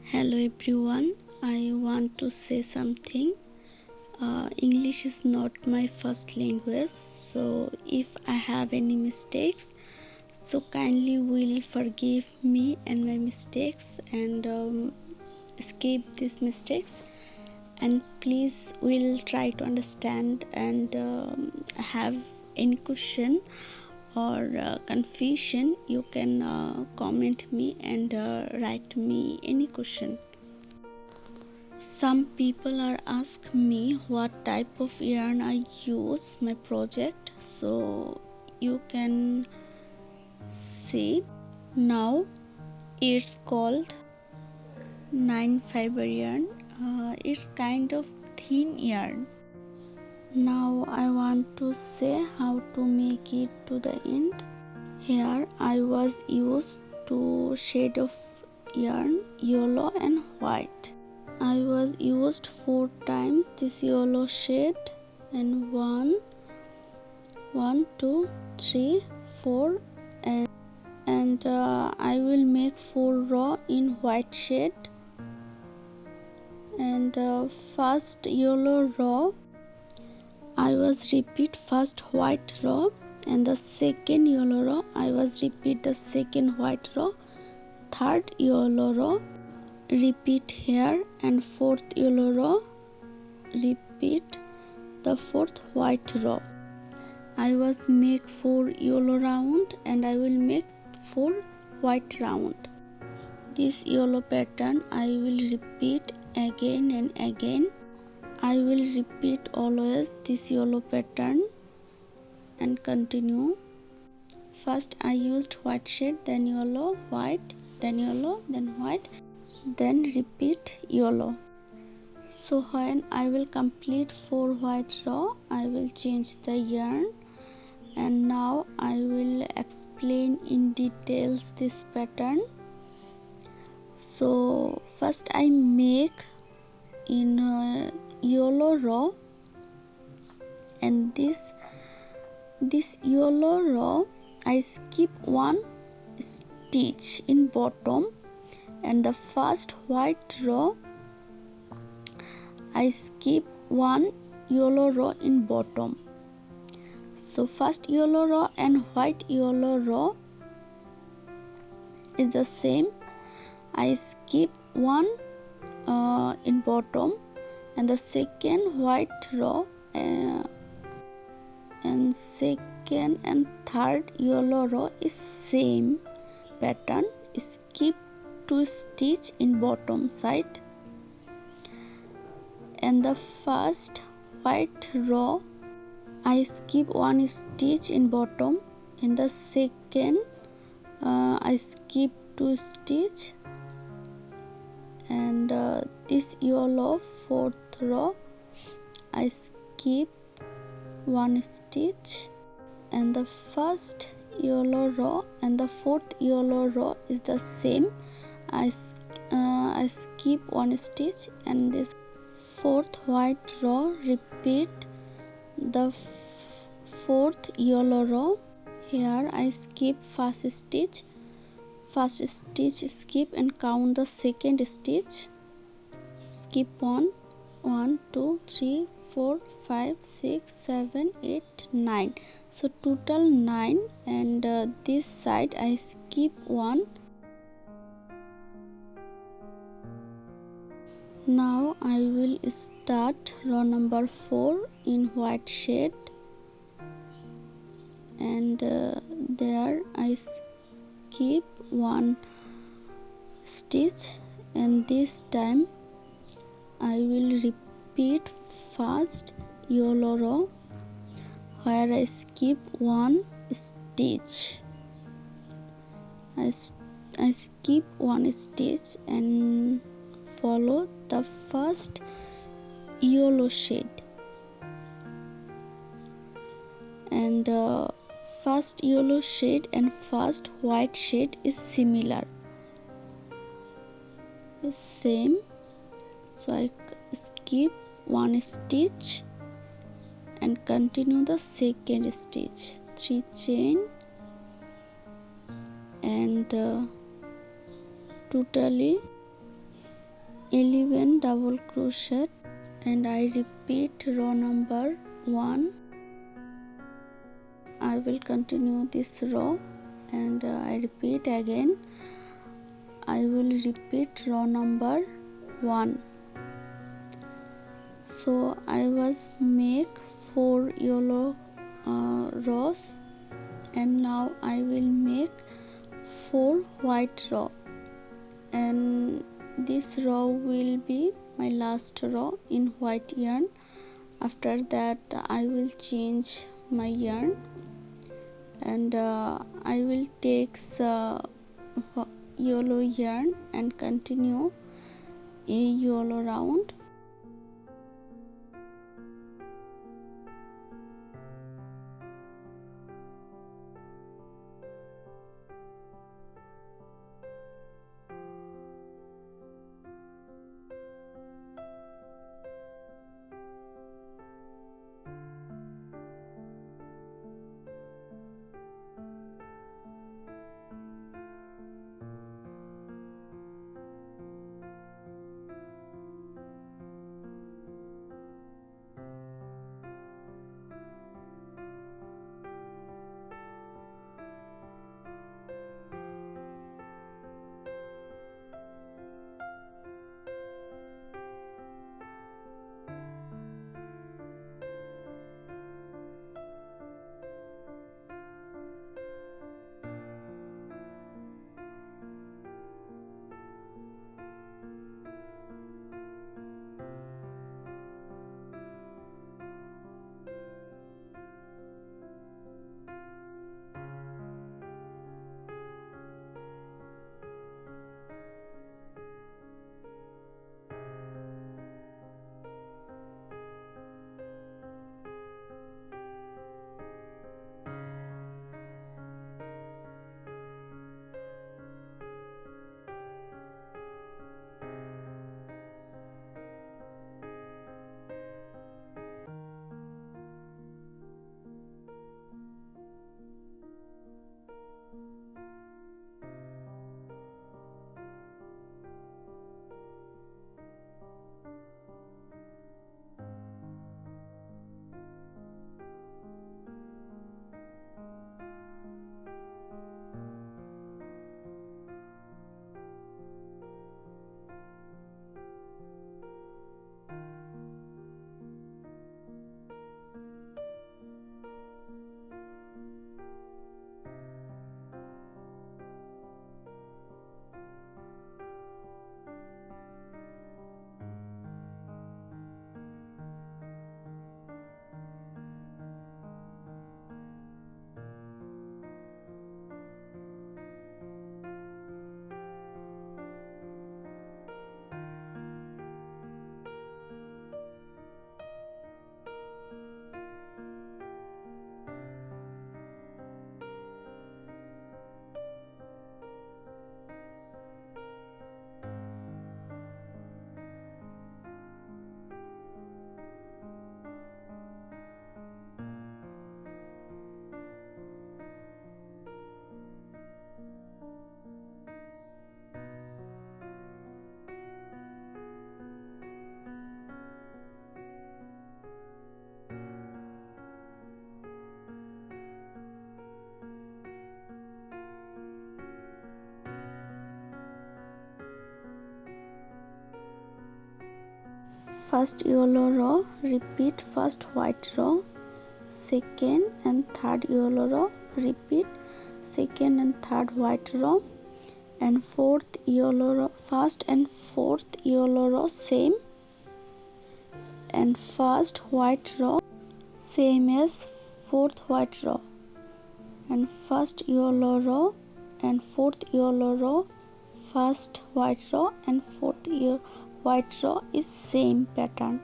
Hello everyone, I want to say something. English is not my first language, so if I have any mistakes, so kindly will forgive me and my mistakes and skip these mistakes, and please will try to understand and have any question or confusion, you can comment me and write me any question. Some people are asking me what type of yarn I use my project, so you can see now it's called 9 fiber yarn. It's kind of thin yarn. Now I want to say how to make it to the end. Here I was used to shade of yarn yellow and white. I was used 4 times this yellow shade and 1, 2, 3, 4 and I will make 4 row in white shade, and first yellow row I was repeat first white row, and the second yellow row I was repeat the second white row, third yellow row repeat here, and fourth yellow row repeat the fourth white row. I was make 4 yellow round and I will make 4 white round. This yellow pattern I will repeat again and again. I will repeat always this yellow pattern and continue. First I used white shade, then yellow, white, then yellow, then white, then repeat yellow. So when I will complete 4 white row, I will change the yarn, and now I will explain in details this pattern. So first I make in a yellow row, and this yellow row I skip 1 stitch in bottom, and the first white row I skip 1 yellow row in bottom. So first yellow row and white yellow row is the same. I skip 1 in bottom, and the second white row and second and third yellow row is same pattern. Skip 2 stitch in bottom side, and the first white row I skip 1 stitch in bottom, in the second I skip 2 stitch, and this yellow fourth row I skip 1 stitch, and the first yellow row and the fourth yellow row is the same. I skip 1 stitch, and this fourth white row repeat the fourth yellow row. Here I skip first stitch skip and count the second stitch. Skip 1, 2, 3, 4, 5, 6, 7, 8, 9. So total 9, and this side I skip 1. Now I will start row number 4 in white shade, and there I skip 1 stitch, and this time I will repeat first yellow row where I skip 1 stitch. I skip 1 stitch and follow the first yellow shade, and first yellow shade and first white shade is similar, it's same. So I skip 1 stitch and continue the second stitch, 3 chain, and totally 11 double crochet and I repeat row number 1. I will continue this row and I repeat again. I will repeat row number 1. So I was make 4 yellow rows and now I will make 4 white row, and this row will be my last row in white yarn. After that I will change my yarn and I will take yellow yarn and continue a yellow round. First yellow row, repeat first white row, second and third yellow row, repeat second and third white row, and fourth yellow row, first and fourth yellow row same, and first white row same as fourth white row, and first yellow row and fourth yellow row, first white row and fourth white row is same pattern.